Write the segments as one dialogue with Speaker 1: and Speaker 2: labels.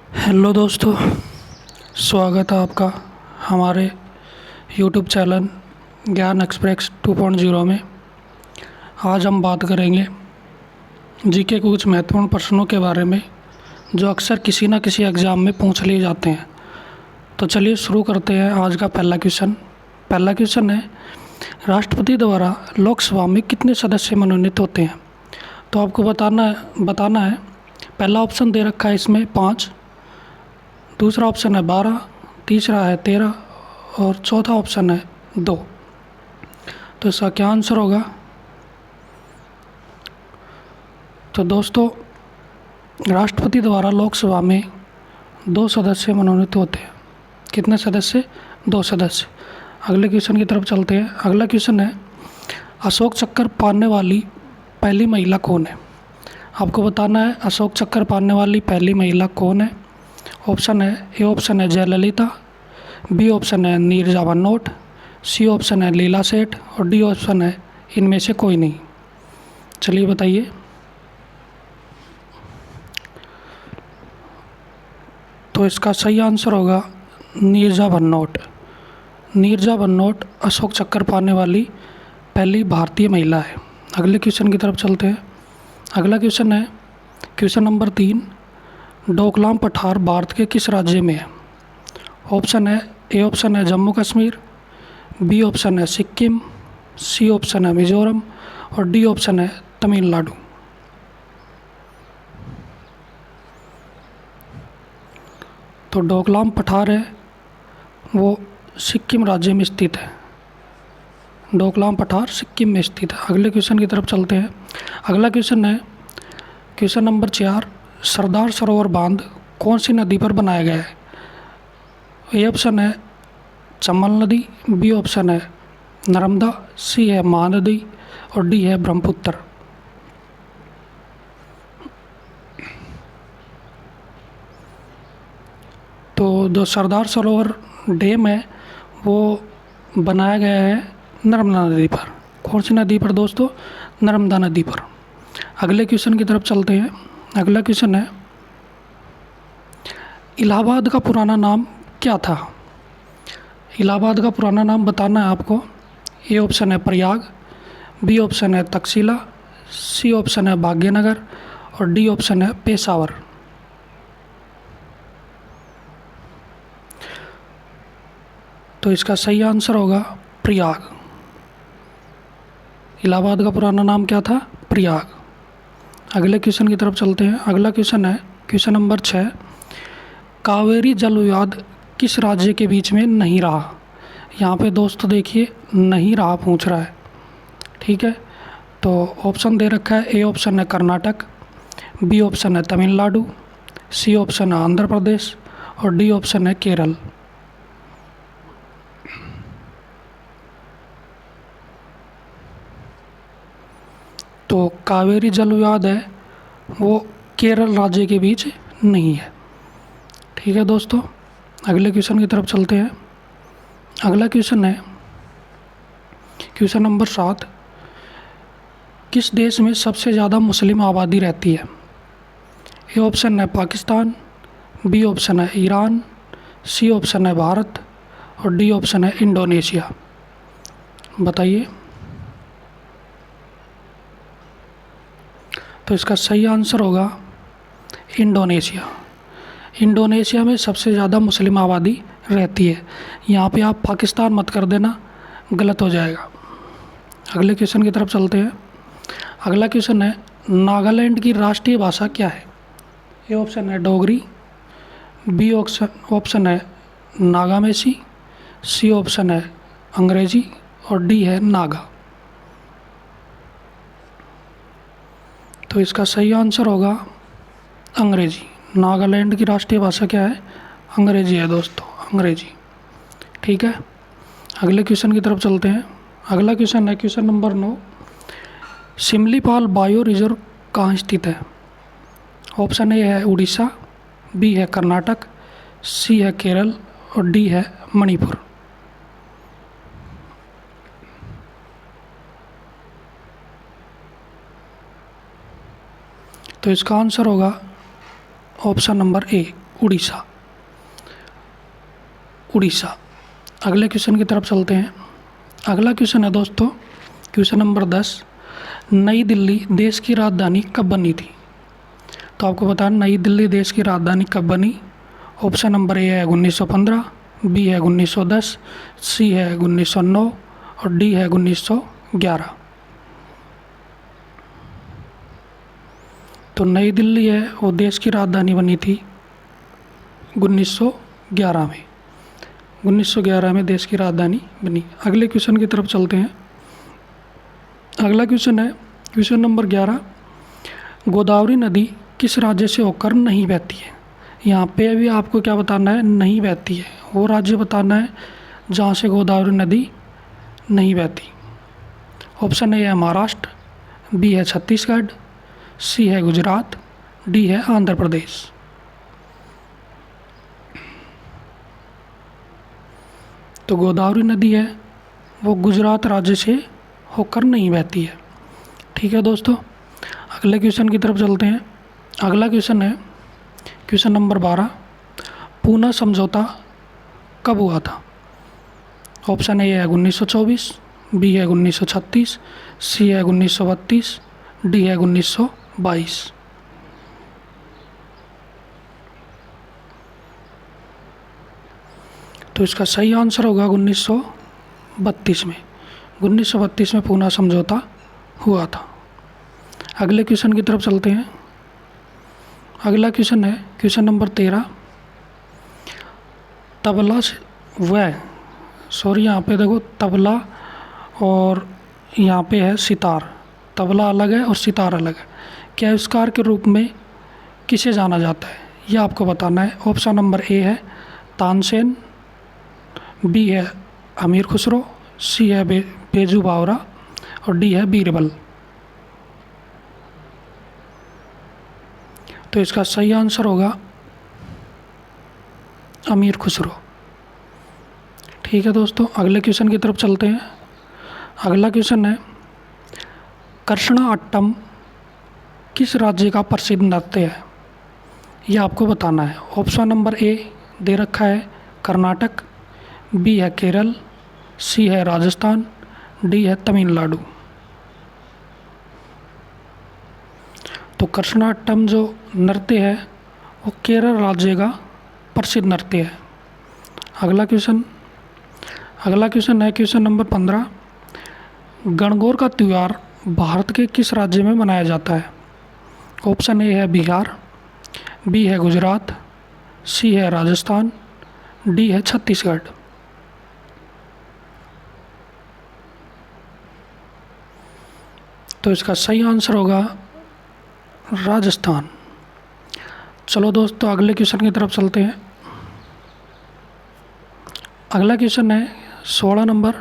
Speaker 1: Hello दोस्तों, स्वागत है आपका हमारे यूट्यूब चैनल ज्ञान एक्सप्रेस 2.0 में। आज हम बात करेंगे जीके के कुछ महत्वपूर्ण प्रश्नों के बारे में जो अक्सर किसी न किसी एग्ज़ाम में पूछ लिए जाते हैं। तो चलिए शुरू करते हैं आज का पहला क्वेश्चन है, राष्ट्रपति द्वारा लोकसभा में कितने सदस्य मनोनीत होते हैं? तो आपको बताना है। पहला ऑप्शन दे रखा है इसमें 5, दूसरा ऑप्शन है 12, तीसरा है 13 और चौथा ऑप्शन है 2। तो इसका क्या आंसर होगा? तो दोस्तों, राष्ट्रपति द्वारा लोकसभा में 2 सदस्य मनोनीत होते हैं। कितने सदस्य? 2 सदस्य। अगले क्वेश्चन की तरफ चलते हैं। अगला क्वेश्चन है, अशोक चक्र पाने वाली पहली महिला कौन है? आपको बताना है अशोक चक्र पाने वाली पहली महिला कौन है। ए ऑप्शन है जयललिता, बी ऑप्शन है नीरजा भनोट, सी ऑप्शन है लीला सेठ और डी ऑप्शन है इनमें से कोई नहीं। चलिए बताइए। तो इसका सही आंसर होगा नीरजा भनोट। नीरजा भनोट अशोक चक्र पाने वाली पहली भारतीय महिला है। अगले क्वेश्चन की तरफ चलते हैं। अगला क्वेश्चन है क्वेश्चन नंबर 3, डोकलाम पठार भारत के किस राज्य में है? ए ऑप्शन है जम्मू कश्मीर, बी ऑप्शन है सिक्किम, सी ऑप्शन है मिजोरम और डी ऑप्शन है तमिलनाडु। तो डोकलाम पठार है वो सिक्किम राज्य में स्थित है। डोकलाम पठार सिक्किम में स्थित है। अगले क्वेश्चन की तरफ चलते हैं। अगला क्वेश्चन है क्वेश्चन नंबर 4, सरदार सरोवर बांध कौन सी नदी पर बनाया गया है? ए ऑप्शन है चंबल नदी, बी ऑप्शन है नर्मदा, सी है महानदी और डी है ब्रह्मपुत्र। तो जो सरदार सरोवर डैम है वो बनाया गया है नर्मदा नदी पर। कौन सी नदी पर दोस्तों? नर्मदा नदी पर। अगले क्वेश्चन की तरफ चलते हैं। अगला क्वेश्चन है, इलाहाबाद का पुराना नाम क्या था? इलाहाबाद का पुराना नाम बताना है आपको। ए ऑप्शन है प्रयाग, बी ऑप्शन है तक्षशिला, सी ऑप्शन है भाग्यनगर और डी ऑप्शन है पेशावर। तो इसका सही आंसर होगा प्रयाग। इलाहाबाद का पुराना नाम क्या था? प्रयाग। अगले क्वेश्चन की तरफ चलते हैं। अगला क्वेश्चन है क्वेश्चन नंबर 6, कावेरी जल विवाद किस राज्य के बीच में नहीं रहा? यहाँ पे दोस्तों देखिए नहीं रहा पूछ रहा है, ठीक है। तो ऑप्शन दे रखा है। ए ऑप्शन है कर्नाटक, बी ऑप्शन है तमिलनाडु, सी ऑप्शन है आंध्र प्रदेश और डी ऑप्शन है केरल। तो कावेरी जल विवाद है वो केरल राज्य के बीच नहीं है, ठीक है दोस्तों। अगले क्वेश्चन की तरफ चलते हैं। अगला क्वेश्चन है क्वेश्चन नंबर 7, किस देश में सबसे ज़्यादा मुस्लिम आबादी रहती है? ए ऑप्शन है पाकिस्तान, बी ऑप्शन है ईरान, सी ऑप्शन है भारत और डी ऑप्शन है इंडोनेशिया। बताइए। तो इसका सही आंसर होगा इंडोनेशिया। इंडोनेशिया में सबसे ज़्यादा मुस्लिम आबादी रहती है। यहाँ पे आप पाकिस्तान मत कर देना, गलत हो जाएगा। अगले क्वेश्चन की तरफ चलते हैं। अगला क्वेश्चन है, नागालैंड की राष्ट्रीय भाषा क्या है? ए ऑप्शन है डोगरी, बी ऑप्शन है नागामेसी, सी ऑप्शन है अंग्रेजी और डी है नागा। तो इसका सही आंसर होगा अंग्रेजी। नागालैंड की राष्ट्रीय भाषा क्या है? अंग्रेजी है दोस्तों, अंग्रेजी, ठीक है। अगले क्वेश्चन की तरफ चलते हैं। अगला क्वेश्चन है question number 9, Simlipal bio reserve कहाँ स्थित है? ऑप्शन ए है उड़ीसा, बी है कर्नाटक, सी है केरल और डी है मणिपुर। तो इसका आंसर होगा option number A Orissa. Orissa. अगले क्वेश्चन की तरफ चलते हैं। अगला क्वेश्चन है दोस्तों क्वेश्चन नंबर 10, नई दिल्ली देश की राजधानी कब बनी थी? तो आपको बताना नई दिल्ली देश की राजधानी कब बनी। ऑप्शन नंबर ए है 1915, बी है 1910, सी है 1909 और डी है 1911। तो नई दिल्ली है वो देश की राजधानी बनी थी 1911 में। 1911 में देश की राजधानी बनी। अगले क्वेश्चन की तरफ चलते हैं। अगला क्वेश्चन है क्वेश्चन नंबर 11, गोदावरी नदी किस राज्य से होकर नहीं बहती है? यहाँ पे भी आपको क्या बताना है, नहीं बहती है। वो राज्य बताना है जहाँ से गोदावरी नदी नहीं बहती। ऑप्शन ए है महाराष्ट्र, बी है छत्तीसगढ़, सी है गुजरात, डी है आंध्र प्रदेश। तो गोदावरी नदी है वो गुजरात राज्य से होकर नहीं बहती है। ठीक है दोस्तों, अगले क्वेश्चन की तरफ चलते हैं। अगला क्वेश्चन है क्वेश्चन नंबर 12, पूना समझौता कब हुआ था? ऑप्शन ए है 1924, बी है 1936, सी है 1932, डी है 1922। तो इसका सही आंसर होगा 1932 में। 1932 में पूना समझौता हुआ था। अगले क्वेश्चन की तरफ चलते हैं। अगला क्वेश्चन है क्वेश्चन नंबर 13, तबला से यहाँ पे देखो तबला और यहाँ पे है सितार। तबला अलग है और सितार अलग है। क्या आविष्कार के रूप में किसे जाना जाता है, यह आपको बताना है। ऑप्शन नंबर ए है तानसेन, बी है अमीर खुसरो, सी है बेजू बावरा और डी है बीरबल। तो इसका सही आंसर होगा अमीर खुसरो। ठीक है दोस्तों, अगले क्वेश्चन की तरफ चलते हैं। अगला क्वेश्चन है कृष्णाअट्टम किस राज्य का प्रसिद्ध नृत्य है, यह आपको बताना है। ऑप्शन नंबर ए दे रखा है कर्नाटक, बी है केरल, सी है राजस्थान, डी है तमिलनाडु। तो कृष्णाअट्टम जो नृत्य है वो केरल राज्य का प्रसिद्ध नृत्य है। अगला क्वेश्चन है क्वेश्चन नंबर 15, गणगौर का त्यौहार भारत के किस राज्य में मनाया जाता है? ऑप्शन ए है बिहार, बी है गुजरात, सी है राजस्थान, डी है छत्तीसगढ़। तो इसका सही आंसर होगा राजस्थान। चलो दोस्तों अगले क्वेश्चन की तरफ चलते हैं। अगला क्वेश्चन है 16 नंबर,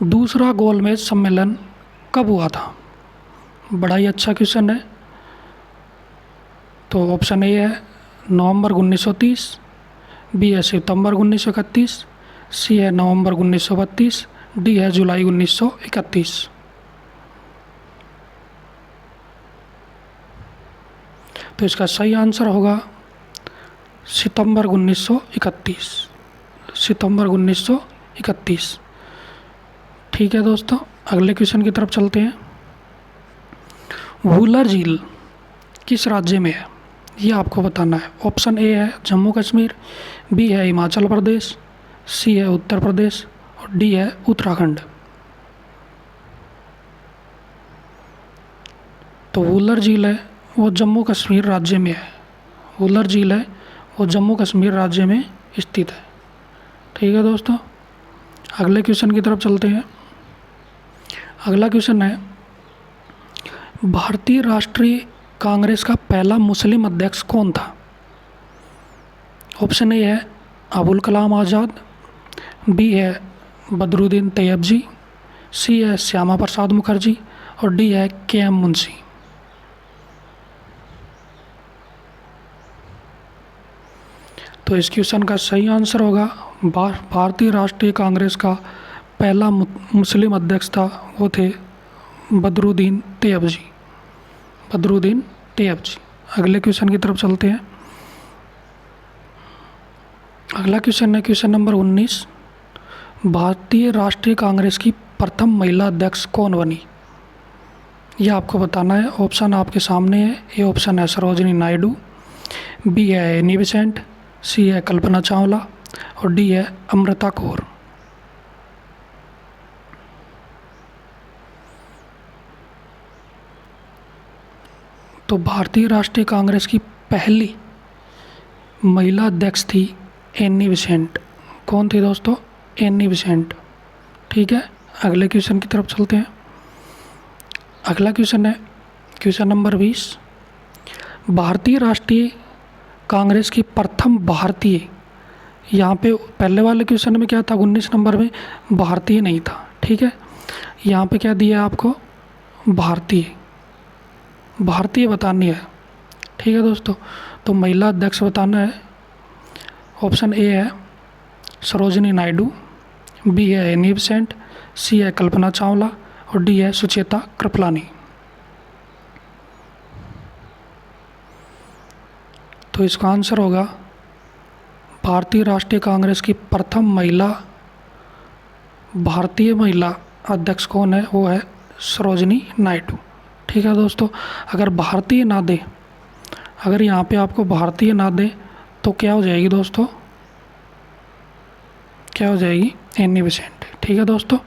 Speaker 1: दूसरा गोलमेज सम्मेलन कब हुआ था? बड़ा ही अच्छा क्वेश्चन है। तो ऑप्शन ए है नवंबर 1930, बी है सितंबर 1931, सी है नवंबर 1932, डी है जुलाई 1931। तो इसका सही आंसर होगा सितंबर 1931। सितंबर 1931। ठीक है दोस्तों, अगले क्वेश्चन की तरफ चलते हैं। वुलर झील किस राज्य में है, ये आपको बताना है। ऑप्शन ए है जम्मू कश्मीर, बी है हिमाचल प्रदेश, सी है उत्तर प्रदेश और डी है उत्तराखंड। तो वुलर झील है वो जम्मू कश्मीर राज्य में है। वुलर झील है वो जम्मू कश्मीर राज्य में स्थित है। ठीक है दोस्तों, अगले क्वेश्चन की तरफ चलते हैं। अगला क्वेश्चन है भारतीय राष्ट्रीय कांग्रेस का पहला मुस्लिम अध्यक्ष कौन था? ऑप्शन ए है अबुल कलाम आज़ाद, बी है बदरुद्दीन तैयबजी, सी है श्यामा प्रसाद मुखर्जी और डी है के.एम. मुंशी। तो इस क्वेश्चन का सही आंसर होगा भारतीय राष्ट्रीय कांग्रेस का पहला मुस्लिम अध्यक्ष था वो थे बदरुद्दीन तैयबजी। बदरुद्दीन तैयबजी। अगले क्वेश्चन की तरफ चलते हैं। अगला क्वेश्चन है क्वेश्चन नंबर 19। भारतीय राष्ट्रीय कांग्रेस की प्रथम महिला अध्यक्ष कौन बनी? ये आपको बताना है। ऑप्शन आपके सामने है। ए ऑप्शन है सरोजिनी नायडू, बी है एनी बेसेंट, सी है कल्पना चावला और डी है अमृता कौर। तो भारतीय राष्ट्रीय कांग्रेस की पहली महिला अध्यक्ष थी एनी बेसेंट। कौन थी दोस्तों? Annie Besant. ठीक है, अगले क्वेश्चन की तरफ चलते हैं। अगला क्वेश्चन है क्वेश्चन नंबर 20। भारतीय राष्ट्रीय कांग्रेस की प्रथम भारतीय, यहाँ पे पहले वाले क्वेश्चन में क्या था, 19 नंबर में भारतीय नहीं था। ठीक है, यहाँ पे क्या दिया है आपको? भारतीय, भारतीय बतानी है। ठीक है दोस्तों, तो महिला अध्यक्ष बताना है। ऑप्शन ए है सरोजिनी नायडू, बी है एनी बेसेंट, सी है कल्पना चावला और डी है सुचेता कृपलानी। तो इसका आंसर होगा भारतीय राष्ट्रीय कांग्रेस की प्रथम भारतीय महिला अध्यक्ष कौन है? वो है सरोजिनी नायडू। ठीक है दोस्तों, अगर भारतीय ना दे, अगर यहाँ पे आपको भारतीय ना दे तो क्या हो जाएगी दोस्तों? क्या हो जाएगी? Annie Besant. ठीक है दोस्तों।